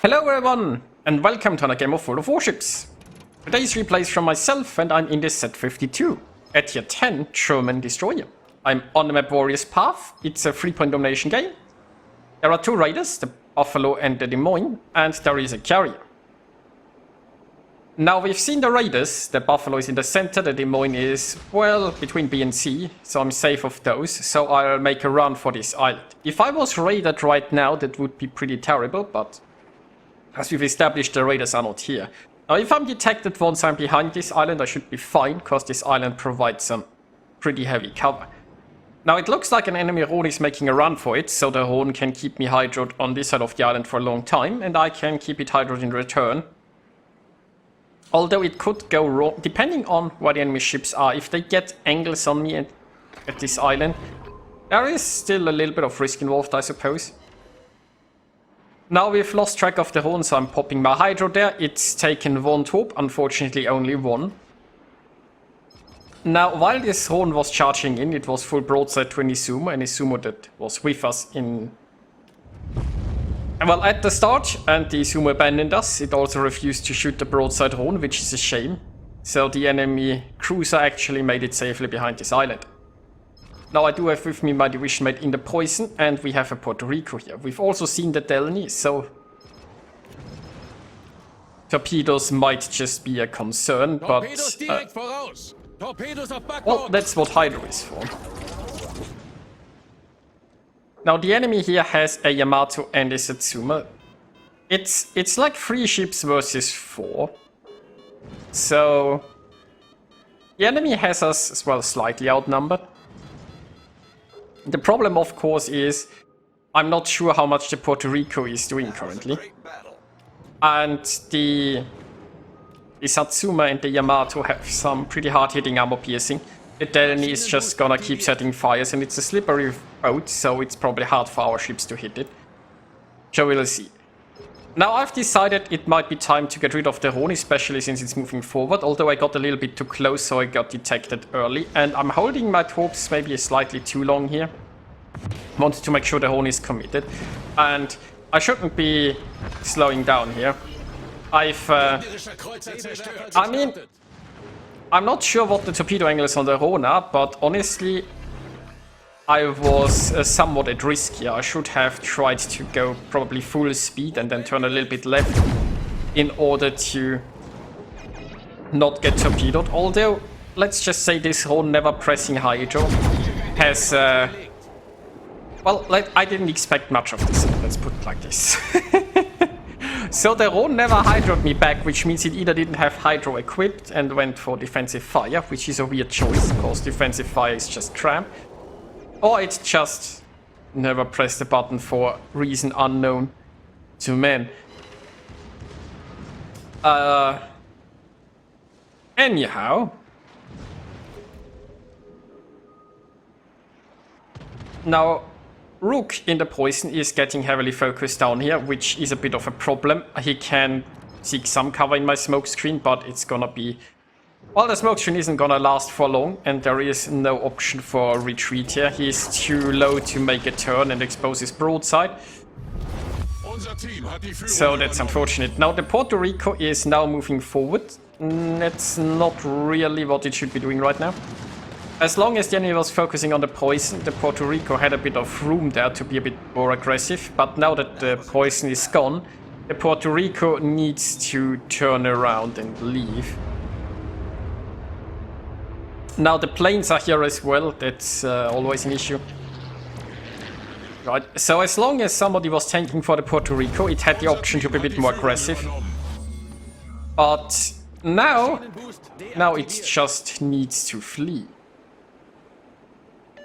Hello everyone, and welcome to another game of World of Warships. Today's replay is from myself, and I'm in the Z-52, at tier 10 German destroyer. I'm on the map Warriors Path. It's a 3-point domination game. There are two raiders, the Buffalo and the Des Moines, and there is a carrier. Now we've seen the raiders. The Buffalo is in the center, the Des Moines is, well, between B and C, so I'm safe of those, so I'll make a run for this island. If I was raided right now, that would be pretty terrible, but as we've established, the raiders are not here. Now, if I'm detected once I'm behind this island, I should be fine, because this island provides some pretty heavy cover. Now, it looks like an enemy Rhone is making a run for it, so the Rhone can keep me hydroed on this side of the island for a long time, and I can keep it hydroed in return. Although it could go wrong, depending on where the enemy ships are. If they get angles on me at this island, there is still a little bit of risk involved, I suppose. Now we've lost track of the Rhone, so I'm popping my hydro there. It's taken one torp, unfortunately only one. Now, while this Rhone was charging in, it was full broadside to an Izumo that was with us in... Well, at the start, and the Izumo abandoned us. It also refused to shoot the broadside Rhone, which is a shame. So the enemy cruiser actually made it safely behind this island. Now I do have with me my division mate in the Poison, and we have a Puerto Rico here. We've also seen the Delny, so torpedoes might just be a concern, but well, that's what Hydro is for. Now the enemy here has a Yamato and a Satsuma. It's like 3 ships versus 4. So the enemy has us as well slightly outnumbered. The problem, of course, is I'm not sure how much the Puerto Rico is doing currently. And the Satsuma and the Yamato have some pretty hard-hitting armor piercing. The Delny is just gonna keep setting fires, and it's a slippery boat, so it's probably hard for our ships to hit it. So we'll see. Now I've decided it might be time to get rid of the Rhone, especially since it's moving forward, although I got a little bit too close, so I got detected early. And I'm holding my torps maybe slightly too long here. Wanted to make sure the Rhone is committed. And I shouldn't be slowing down here. I mean, I'm not sure what the torpedo angles on the Rhone are, but honestly, I was somewhat at risk here. I should have tried to go probably full speed and then turn a little bit left in order to not get torpedoed. Although, let's just say this Rhone never pressing hydro has... well, I didn't expect much of this, let's put it like this. So the Rhone never hydroed me back, which means it either didn't have hydro equipped and went for defensive fire, which is a weird choice, because defensive fire is just tramp. Or it just never pressed the button for reason unknown to men. Anyhow. Now, Rook in the Poison is getting heavily focused down here, which is a bit of a problem. He can seek some cover in my smoke screen, but it's gonna be... Well, the smoke screen isn't gonna last for long, and there is no option for retreat here. He's too low to make a turn and expose his broadside. So that's unfortunate. Now the Puerto Rico is now moving forward. That's not really what it should be doing right now. As long as the enemy was focusing on the Poison, the Puerto Rico had a bit of room there to be a bit more aggressive. But now that the Poison is gone, the Puerto Rico needs to turn around and leave. Now the planes are here as well, that's always an issue. Right, so as long as somebody was tanking for the Puerto Rico, it had the option to be a bit more aggressive. But now it just needs to flee.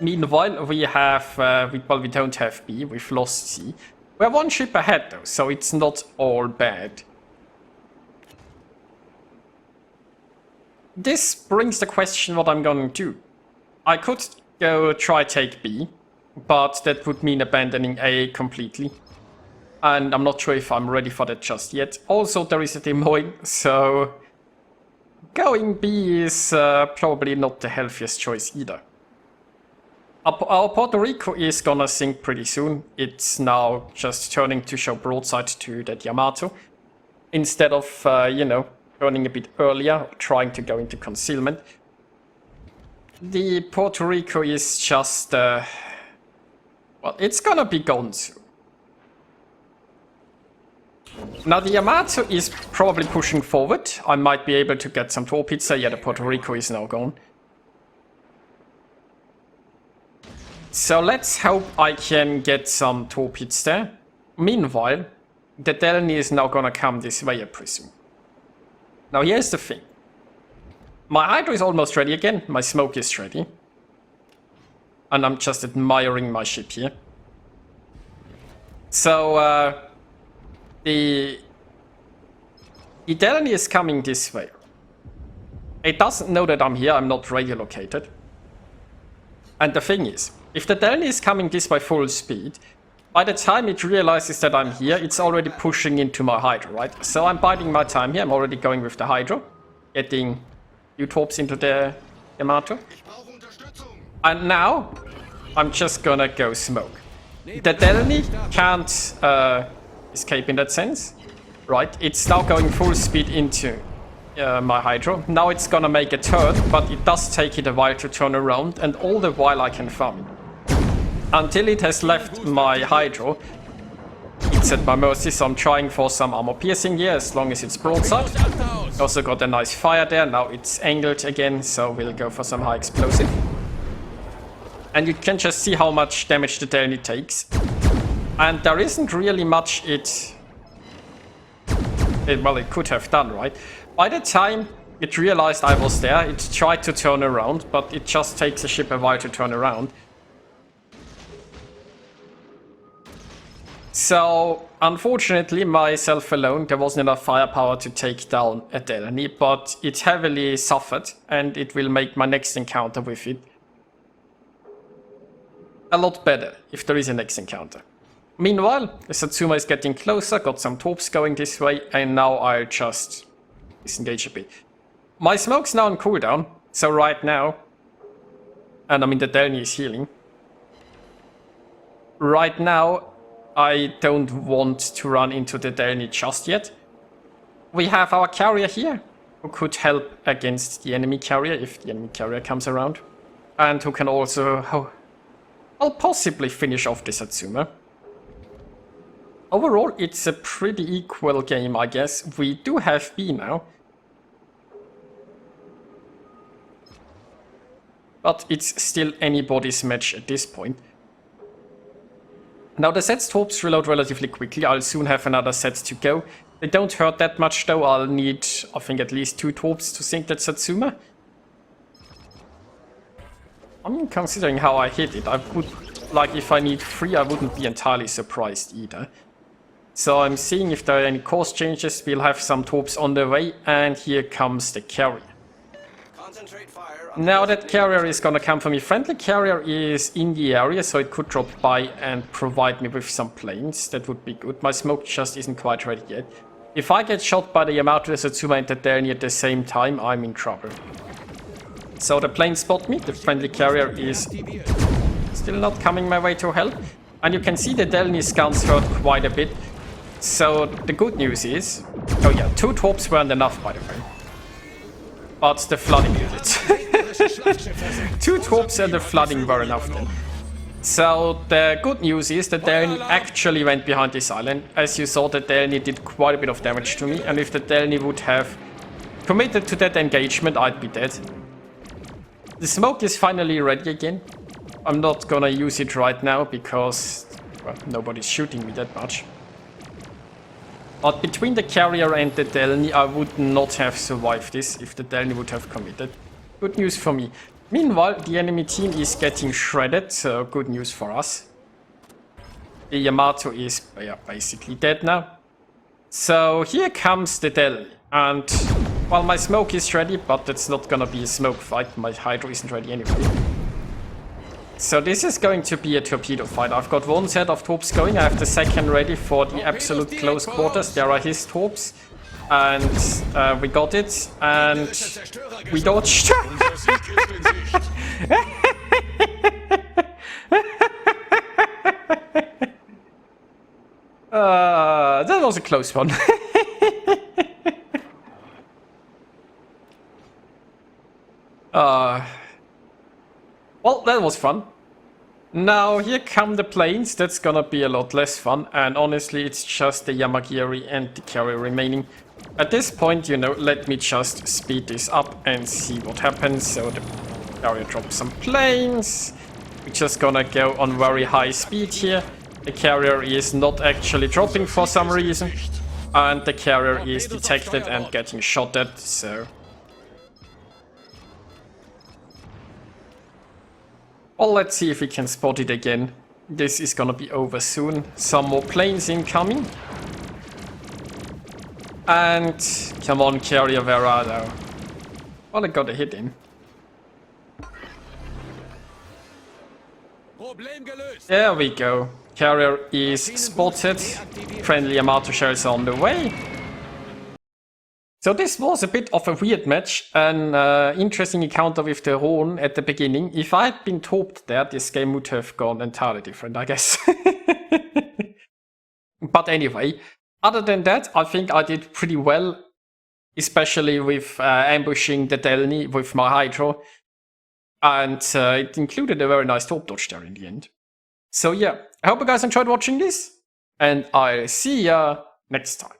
Meanwhile, we have, well, we don't have B, we've lost C. We're one ship ahead though, so it's not all bad. This brings the question what I'm going to do. I could go try take B, but that would mean abandoning A completely. And I'm not sure if I'm ready for that just yet. Also, there is a Des Moines, so going B is probably not the healthiest choice either. Our Puerto Rico is gonna sink pretty soon. It's now just turning to show broadside to that Yamato. Instead of, you know, turning a bit earlier, trying to go into concealment. The Puerto Rico is just, well, it's gonna be gone soon. Now the Yamato is probably pushing forward. I might be able to get some torpedoes. Yeah, the Puerto Rico is now gone. So let's hope I can get some torpedoes there. Meanwhile, the Delny is now gonna come this way, I presume. Now here's the thing. My Hydro is almost ready again. My smoke is ready. And I'm just admiring my ship here. So, the Delny is coming this way. It doesn't know that I'm here. I'm not radio located. And the thing is, if the Delny is coming this by full speed, by the time it realizes that I'm here, it's already pushing into my Hydro, right? So I'm biding my time here. I'm already going with the Hydro, getting U-torps into the Yamato. And now, I'm just gonna go smoke. The Delny can't escape in that sense, right? It's now going full speed into my Hydro. Now it's gonna make a turn, but it does take it a while to turn around, and all the while I can farm it. Until it has left my Hydro, it's at my mercy, so I'm trying for some armor piercing here, as long as it's broadside. Also got a nice fire there, now it's angled again, so we'll go for some high explosive. And you can just see how much damage the Delny takes. And there isn't really much it could have done, right? By the time it realized I was there, it tried to turn around, but it just takes the ship a while to turn around. So, unfortunately, myself alone, there wasn't enough firepower to take down a Delny, but it heavily suffered, and it will make my next encounter with it a lot better, if there is a next encounter. Meanwhile, the Satsuma is getting closer, got some torps going this way, and now I'll just disengage a bit. My smoke's now on cooldown, so right now, and I mean the Delny is healing. Right now, I don't want to run into the Delny just yet. We have our carrier here, who could help against the enemy carrier, if the enemy carrier comes around. And who can also, I'll possibly finish off the Satsuma. Overall, it's a pretty equal game, I guess. We do have B now. But it's still anybody's match at this point. Now the sets torps reload relatively quickly. I'll soon have another set to go. They don't hurt that much though. I'll need, I think, at least 2 torps to sink that Satsuma. I mean, considering how I hit it, I would, like, if I need 3, I wouldn't be entirely surprised either. So I'm seeing if there are any course changes. We'll have some torps on the way, and here comes the carrier. Now that carrier is gonna come for me. Friendly carrier is in the area, so it could drop by and provide me with some planes. That would be good. My smoke just isn't quite ready yet. If I get shot by the Yamato, the Satsuma, and the Delny at the same time, I'm in trouble. So the planes spot me. The friendly carrier is still not coming my way to help. And you can see the Delny's guns hurt quite a bit. So the good news is... Oh yeah, 2 torps weren't enough, by the way. But the flooding did it. 2 torps and the flooding were enough then. So the good news is the Delny actually went behind this island. As you saw, the Delny did quite a bit of damage to me. And if the Delny would have committed to that engagement, I'd be dead. The smoke is finally ready again. I'm not gonna use it right now because, well, nobody's shooting me that much. But between the carrier and the Delny, I would not have survived this if the Delny would have committed. Good news for me. Meanwhile, the enemy team is getting shredded, so good news for us. The Yamato is basically dead now. So here comes the Delny. And, well, my smoke is ready, but it's not gonna be a smoke fight. My Hydro isn't ready anyway. So this is going to be a torpedo fight. I've got 1 set of torps going. I have the second ready for the absolute close quarters. There are his torps. And we got it. And we dodged. That was a close one. Well, that was fun. Now, here come the planes. That's gonna be a lot less fun. And honestly, it's just the Yamagiri and the carrier remaining. At this point, you know, let me just speed this up and see what happens. So the carrier drops some planes. We're just gonna go on very high speed here. The carrier is not actually dropping for some reason. And the carrier is detected and getting shot at, so... Well, let's see if we can spot it again. This is gonna be over soon. Some more planes incoming. And come on, carrier, where are thou? Well, I got a hit in. There we go. Carrier is spotted. Friendly Yamato shells are on the way. So this was a bit of a weird match, an interesting encounter with the Rhone at the beginning. If I had been torped there, this game would have gone entirely different, I guess. But anyway, other than that, I think I did pretty well, especially with ambushing the Delny with my Hydro. And it included a very nice torp dodge there in the end. So yeah, I hope you guys enjoyed watching this, and I'll see ya next time.